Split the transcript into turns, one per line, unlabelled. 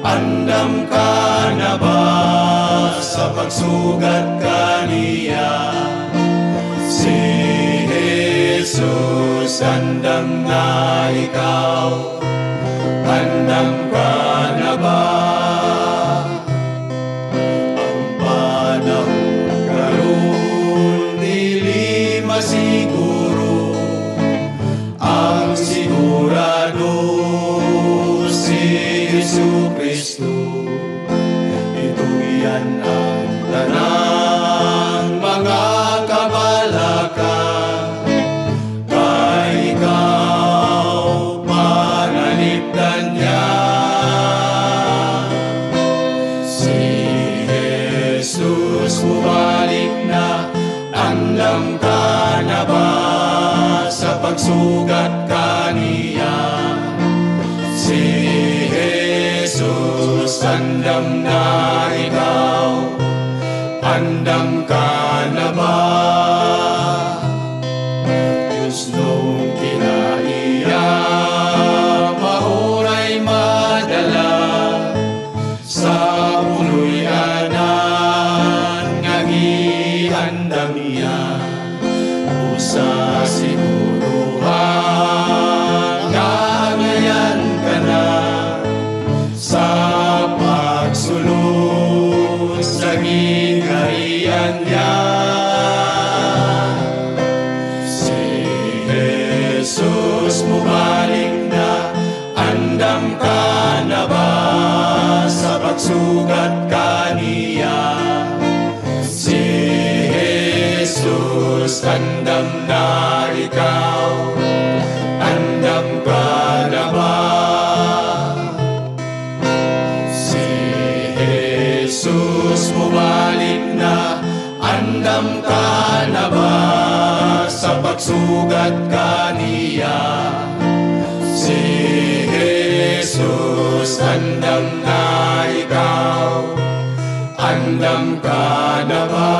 Andam ka na ba sa pagsugat kaniya? Si Jesus andam na ikaw, andam ka na ba? Ang panahon karon dili masiguro, ang sigurado si Jesucristo. Itugian ang tanang mga kabalakan, kay ikaw panalipdan niya. Si Jesus bumalik na, andam ka na ba sa pagsugat kaniya? Si Jesus andam na ikaw, andam ka na ba? Diyos nung kinaiya, mahuray madala sa puloy anan nga giandam niya. Usa siguruhan nga ngayan ka na sa pagsulod sa gingarian niya. Si Jesus bumalik na, andam ka na ba sa pagsugat kaniya? Si Jesus andam na ikaw, andam ka na ba? Jesus bumalik na, andam ka na ba sa pagsugat kaniya? Si Jesus andam na ikaw, andam ka na ba?